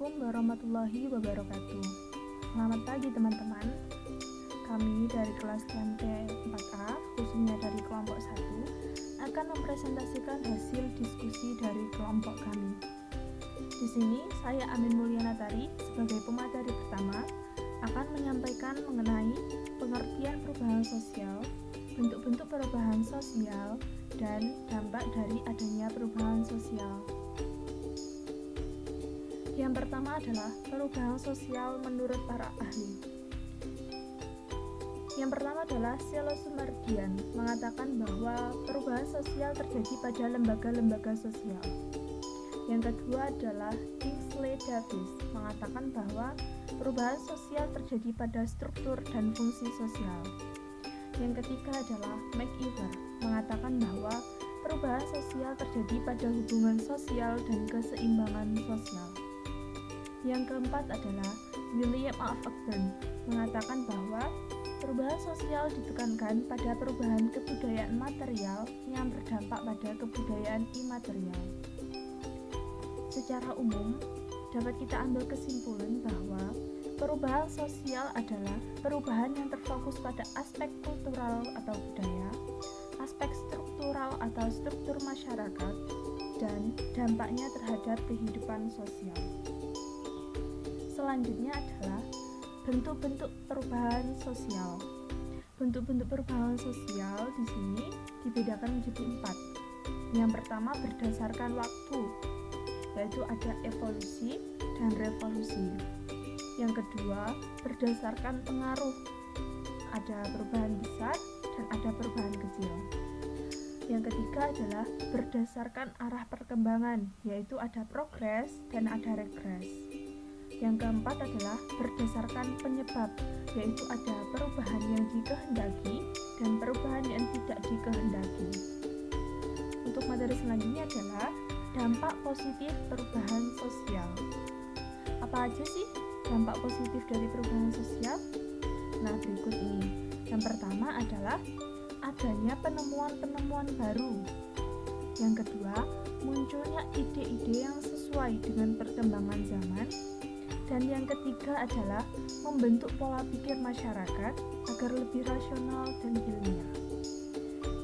Assalamualaikum warahmatullahi wabarakatuh. Selamat pagi teman-teman. Kami dari kelas TMT 4A, khususnya dari kelompok 1, akan mempresentasikan hasil diskusi dari kelompok kami. Di sini saya Amin Mulyana Tari sebagai pemateri pertama akan menyampaikan mengenai pengertian perubahan sosial, bentuk-bentuk perubahan sosial, dan dampak dari adanya perubahan sosial. Yang pertama adalah perubahan sosial menurut para ahli. Yang pertama adalah Selo Sumardian mengatakan bahwa perubahan sosial terjadi pada lembaga-lembaga sosial. Yang kedua adalah Kingsley Davis mengatakan bahwa perubahan sosial terjadi pada struktur dan fungsi sosial. Yang ketiga adalah McIver mengatakan bahwa perubahan sosial terjadi pada hubungan sosial dan keseimbangan sosial. Yang keempat adalah William A. Faulkner mengatakan bahwa perubahan sosial ditekankan pada perubahan kebudayaan material yang berdampak pada kebudayaan imaterial. Secara umum, dapat kita ambil kesimpulan bahwa perubahan sosial adalah perubahan yang terfokus pada aspek kultural atau budaya, aspek struktural atau struktur masyarakat, dan dampaknya terhadap kehidupan sosial. Selanjutnya adalah bentuk-bentuk perubahan sosial. Bentuk-bentuk perubahan sosial di sini dibedakan menjadi 4. Yang pertama berdasarkan waktu, yaitu ada evolusi dan revolusi. Yang kedua berdasarkan pengaruh, ada perubahan besar dan ada perubahan kecil. Yang ketiga adalah berdasarkan arah perkembangan, yaitu ada progres dan ada regres. Yang keempat adalah berdasarkan penyebab, yaitu ada perubahan yang dikehendaki dan perubahan yang tidak dikehendaki. Untuk materi selanjutnya adalah dampak positif perubahan sosial. Apa aja sih dampak positif dari perubahan sosial? Nah, berikut ini. Yang pertama adalah adanya penemuan-penemuan baru. Yang kedua, munculnya ide-ide yang sesuai dengan perkembangan zaman. Dan yang ketiga adalah membentuk pola pikir masyarakat agar lebih rasional dan ilmiah.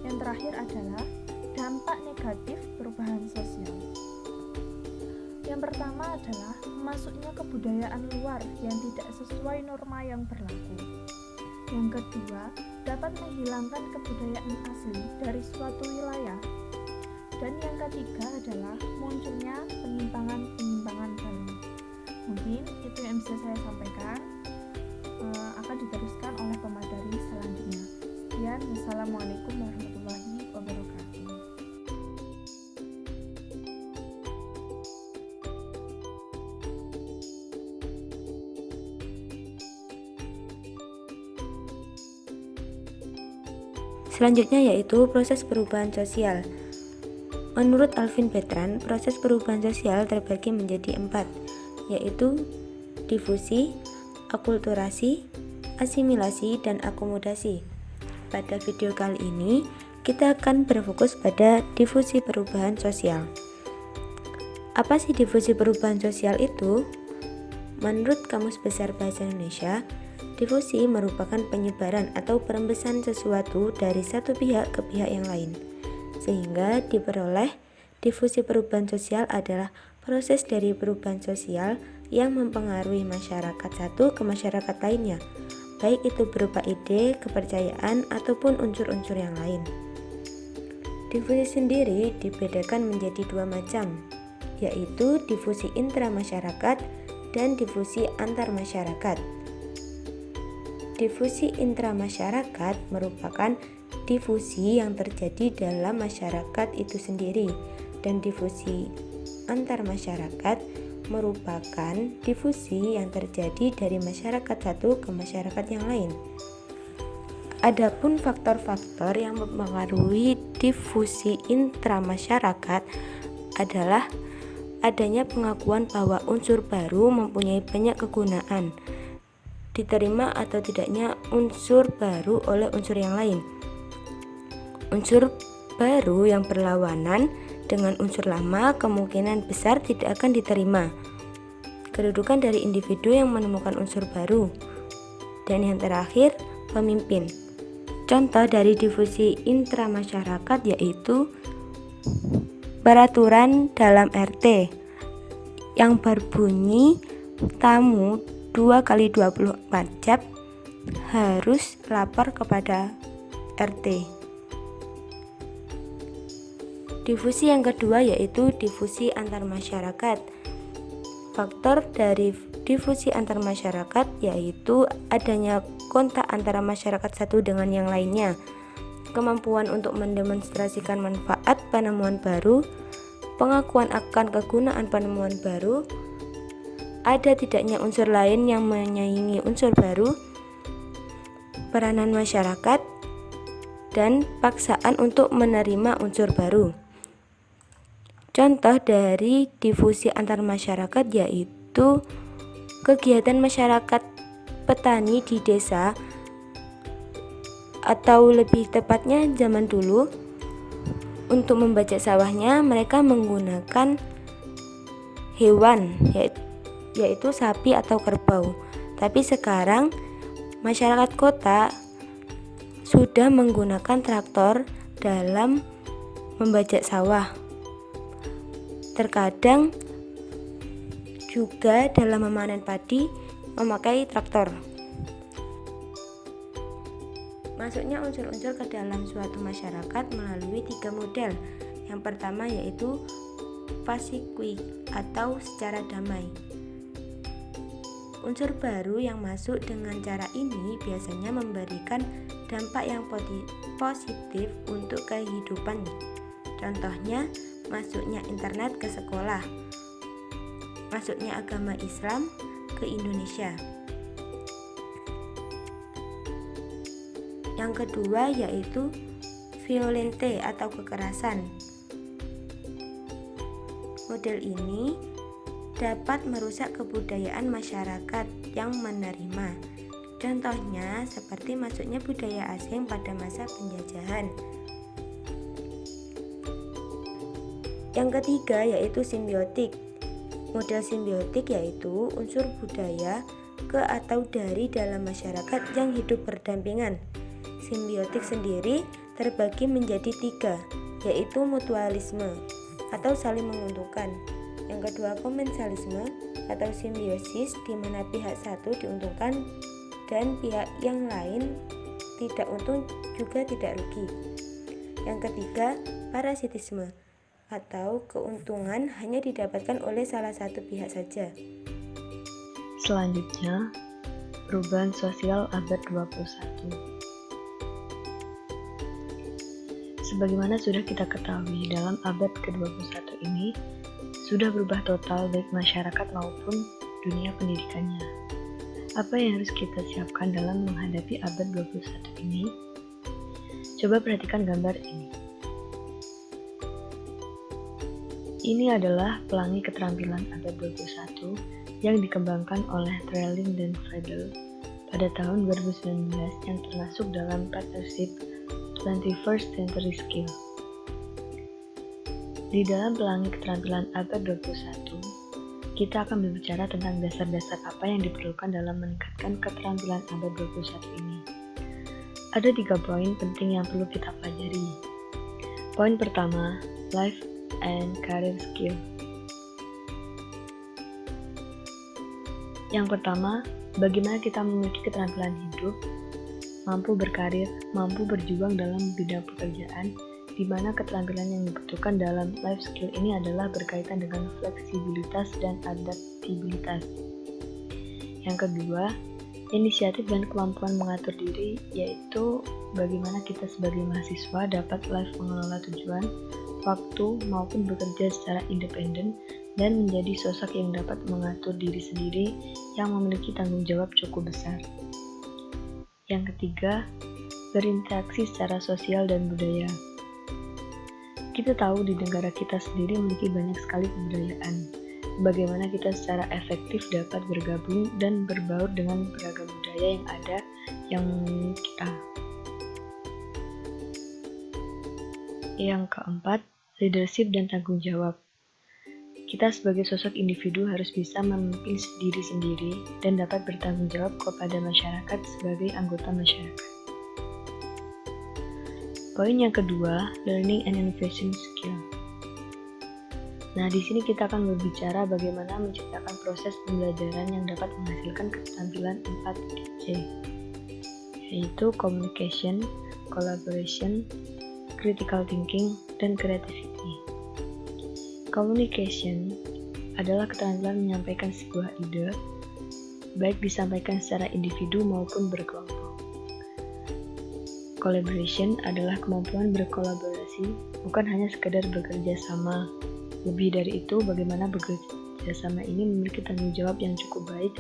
Yang terakhir adalah dampak negatif perubahan sosial. Yang pertama adalah masuknya kebudayaan luar yang tidak sesuai norma yang berlaku. Yang kedua, dapat menghilangkan kebudayaan asli dari suatu wilayah. Dan yang ketiga adalah munculnya penyimpangan-penyimpangan baru. Mungkin itu yang bisa saya sampaikan, akan diteruskan oleh pemateri selanjutnya. Sekian, wassalamualaikum warahmatullahi wabarakatuh. Selanjutnya yaitu proses perubahan sosial. Menurut Alvin Bertrand, proses perubahan sosial terbagi menjadi 4, yaitu difusi, akulturasi, asimilasi, dan akomodasi. Pada video kali ini, kita akan berfokus pada difusi perubahan sosial. Apa sih difusi perubahan sosial itu? Menurut Kamus Besar Bahasa Indonesia, difusi merupakan penyebaran atau perembesan sesuatu dari satu pihak ke pihak yang lain, sehingga diperoleh difusi perubahan sosial adalah proses dari perubahan sosial yang mempengaruhi masyarakat satu ke masyarakat lainnya, baik itu berupa ide, kepercayaan, ataupun unsur-unsur yang lain. Difusi sendiri dibedakan menjadi 2 macam, yaitu difusi intramasyarakat dan difusi antar masyarakat. Difusi intramasyarakat merupakan difusi yang terjadi dalam masyarakat itu sendiri, dan difusi antar masyarakat merupakan difusi yang terjadi dari masyarakat satu ke masyarakat yang lain. Adapun faktor-faktor yang mempengaruhi difusi intramasyarakat adalah adanya pengakuan bahwa unsur baru mempunyai banyak kegunaan, diterima atau tidaknya unsur baru oleh unsur yang lain. Unsur baru yang berlawanan dengan unsur lama kemungkinan besar tidak akan diterima. kedudukan dari individu yang menemukan unsur baru. Dan yang terakhir, pemimpin. Contoh dari difusi intramasyarakat yaitu peraturan dalam RT yang berbunyi tamu 2 kali 24 jam harus lapor kepada RT. Difusi yang kedua yaitu difusi antar masyarakat. Faktor dari difusi antar masyarakat yaitu adanya kontak antara masyarakat satu dengan yang lainnya, kemampuan untuk mendemonstrasikan manfaat penemuan baru, pengakuan akan kegunaan penemuan baru, ada tidaknya unsur lain yang menyaingi unsur baru, peranan masyarakat, dan paksaan untuk menerima unsur baru. Contoh dari difusi antar masyarakat yaitu kegiatan masyarakat petani di desa, atau lebih tepatnya zaman dulu untuk membajak sawahnya mereka menggunakan hewan yaitu sapi atau kerbau. Tapi sekarang masyarakat kota sudah menggunakan traktor dalam membajak sawah. Terkadang juga dalam memanen padi memakai traktor. Masuknya unsur-unsur ke dalam suatu masyarakat melalui 3 model. Yang pertama yaitu pacific atau secara damai. Unsur baru yang masuk dengan cara ini biasanya memberikan dampak yang positif untuk kehidupan. Contohnya, masuknya internet ke sekolah, masuknya agama Islam ke Indonesia. Yang kedua yaitu violente atau kekerasan. Model ini dapat merusak kebudayaan masyarakat yang menerima. Contohnya seperti masuknya budaya asing pada masa penjajahan. Yang ketiga yaitu simbiotik. Model simbiotik yaitu unsur budaya ke atau dari dalam masyarakat yang hidup berdampingan. Simbiotik sendiri terbagi menjadi 3, yaitu mutualisme atau saling menguntungkan. Yang kedua komensalisme atau simbiosis, di mana pihak satu diuntungkan dan pihak yang lain tidak untung juga tidak rugi. Yang ketiga parasitisme atau keuntungan hanya didapatkan oleh salah satu pihak saja. Selanjutnya, perubahan sosial abad 21. Sebagaimana sudah kita ketahui, dalam abad ke-21 ini sudah berubah total baik masyarakat maupun dunia pendidikannya. Apa yang harus kita siapkan dalam menghadapi abad 21 ini? Coba perhatikan gambar ini. Ini adalah pelangi keterampilan abad 21 yang dikembangkan oleh Trelling dan Friedel pada tahun 2019 yang termasuk dalam partnership 21st Century Skill. Di dalam pelangi keterampilan abad 21, kita akan berbicara tentang dasar-dasar apa yang diperlukan dalam meningkatkan keterampilan abad 21 ini. Ada 3 poin penting yang perlu kita pelajari. Poin pertama, life and career skill. Yang pertama, bagaimana kita memiliki keterampilan hidup, mampu berkarir, mampu berjuang dalam bidang pekerjaan, di mana keterampilan yang dibutuhkan dalam life skill ini adalah berkaitan dengan fleksibilitas dan adaptabilitas. Yang kedua, inisiatif dan kemampuan mengatur diri, yaitu bagaimana kita sebagai mahasiswa dapat life mengelola tujuan, waktu, maupun bekerja secara independen dan menjadi sosok yang dapat mengatur diri sendiri yang memiliki tanggung jawab cukup besar. Yang ketiga, berinteraksi secara sosial dan budaya. Kita tahu di negara kita sendiri memiliki banyak sekali kebudayaan. Bagaimana kita secara efektif dapat bergabung dan berbaur dengan beragam budaya yang ada yang mengelilingi kita. Yang keempat, leadership dan tanggung jawab. Kita sebagai sosok individu harus bisa memimpin diri sendiri dan dapat bertanggung jawab kepada masyarakat sebagai anggota masyarakat. Poin yang kedua, learning and innovation skill. Nah, di sini kita akan berbicara bagaimana menciptakan proses pembelajaran yang dapat menghasilkan keterampilan 4C, yaitu communication, collaboration, critical thinking, dan creativity. Communication adalah keterampilan menyampaikan sebuah ide, baik disampaikan secara individu maupun berkelompok. Collaboration adalah kemampuan berkolaborasi, bukan hanya sekedar bekerja sama. Lebih dari itu, bagaimana bekerja sama ini memiliki tanggung jawab yang cukup baik,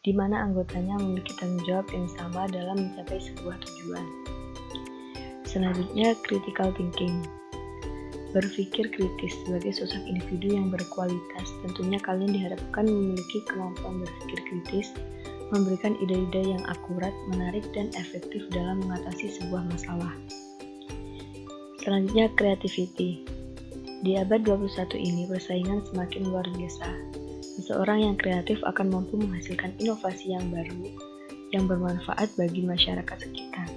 di mana anggotanya memiliki tanggung jawab yang sama dalam mencapai sebuah tujuan. Selanjutnya, critical thinking. Berpikir kritis sebagai sosok individu yang berkualitas. Tentunya kalian diharapkan memiliki kemampuan berpikir kritis, memberikan ide-ide yang akurat, menarik, dan efektif dalam mengatasi sebuah masalah. Selanjutnya, creativity. Di abad 21 ini, persaingan semakin luar biasa. Seseorang yang kreatif akan mampu menghasilkan inovasi yang baru, yang bermanfaat bagi masyarakat sekitar.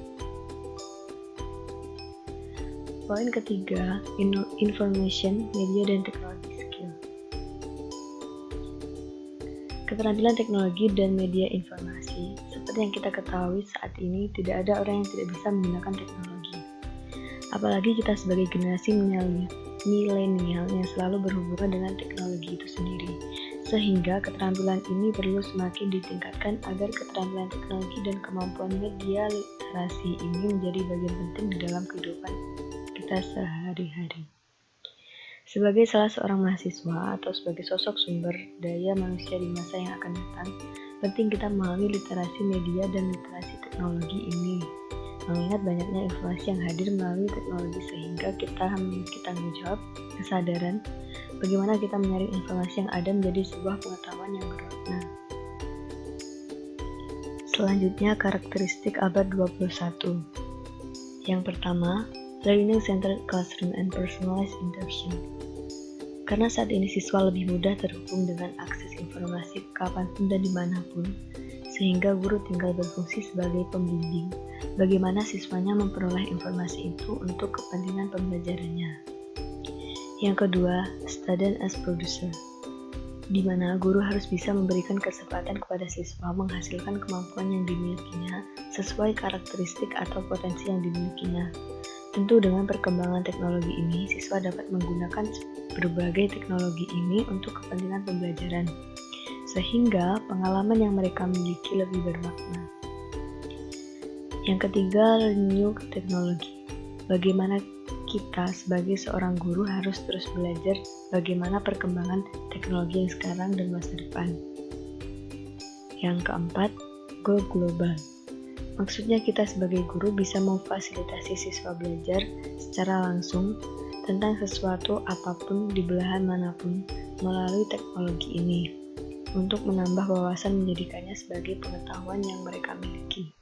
Poin ketiga, information, media, dan teknologi skill. Keterampilan teknologi dan media informasi. Seperti yang kita ketahui saat ini, tidak ada orang yang tidak bisa menggunakan teknologi. Apalagi kita sebagai generasi milenial yang selalu berhubungan dengan teknologi itu sendiri. Sehingga keterampilan ini perlu semakin ditingkatkan agar keterampilan teknologi dan kemampuan media literasi ini menjadi bagian penting di dalam kehidupan kita sehari-hari. Sebagai salah seorang mahasiswa atau sebagai sosok sumber daya manusia di masa yang akan datang, penting kita memahami literasi media dan literasi teknologi ini. Mengingat banyaknya informasi yang hadir melalui teknologi sehingga kita memiliki tanggung jawab, kesadaran, bagaimana kita menyaring informasi yang ada menjadi sebuah pengetahuan yang bermakna. Selanjutnya, karakteristik abad 21. Yang pertama, learning-centered classroom and personalized interaction. Karena saat ini siswa lebih mudah terhubung dengan akses informasi kapanpun dan dimanapun, sehingga guru tinggal berfungsi sebagai pembimbing bagaimana siswanya memperoleh informasi itu untuk kepentingan pembelajarannya. Yang kedua, student as producer, di mana guru harus bisa memberikan kesempatan kepada siswa menghasilkan kemampuan yang dimilikinya sesuai karakteristik atau potensi yang dimilikinya. Tentu dengan perkembangan teknologi ini, siswa dapat menggunakan berbagai teknologi ini untuk kepentingan pembelajaran, sehingga pengalaman yang mereka miliki lebih bermakna. Yang ketiga, new teknologi. Bagaimana kita sebagai seorang guru harus terus belajar bagaimana perkembangan teknologi yang sekarang dan masa depan. Yang keempat, go global. Maksudnya kita sebagai guru bisa memfasilitasi siswa belajar secara langsung tentang sesuatu apapun di belahan manapun melalui teknologi ini, untuk menambah wawasan menjadikannya sebagai pengetahuan yang mereka miliki.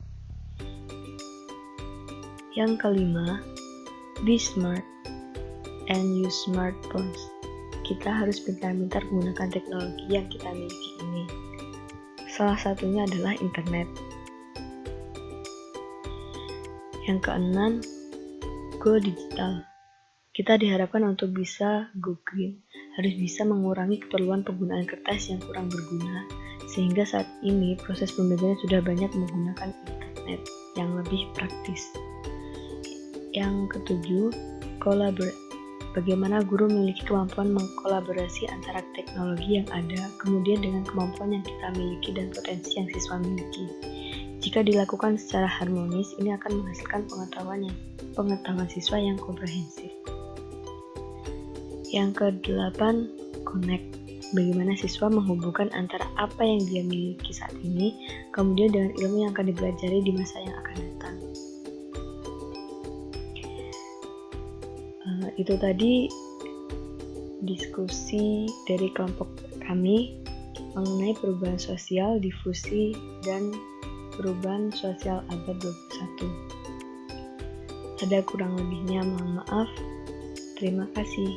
Yang kelima, be smart and use smartphones. Kita harus pintar-pintar menggunakan teknologi yang kita miliki ini. Salah satunya adalah internet. Yang keenam, go digital. Kita diharapkan untuk bisa go green, harus bisa mengurangi keperluan penggunaan kertas yang kurang berguna, sehingga saat ini proses pembelajaran sudah banyak menggunakan internet yang lebih praktis. Yang ketujuh, collaborate. Bagaimana guru memiliki kemampuan mengkolaborasi antara teknologi yang ada, kemudian dengan kemampuan yang kita miliki dan potensi yang siswa miliki. Jika dilakukan secara harmonis, ini akan menghasilkan pengetahuan siswa yang komprehensif. Yang kedelapan, connect. Bagaimana siswa menghubungkan antara apa yang dia miliki saat ini, kemudian dengan ilmu yang akan dipelajari di masa yang akan datang. Itu tadi diskusi dari kelompok kami mengenai perubahan sosial, difusi, dan perubahan sosial abad 21. Ada kurang lebihnya, mohon maaf. Terima kasih.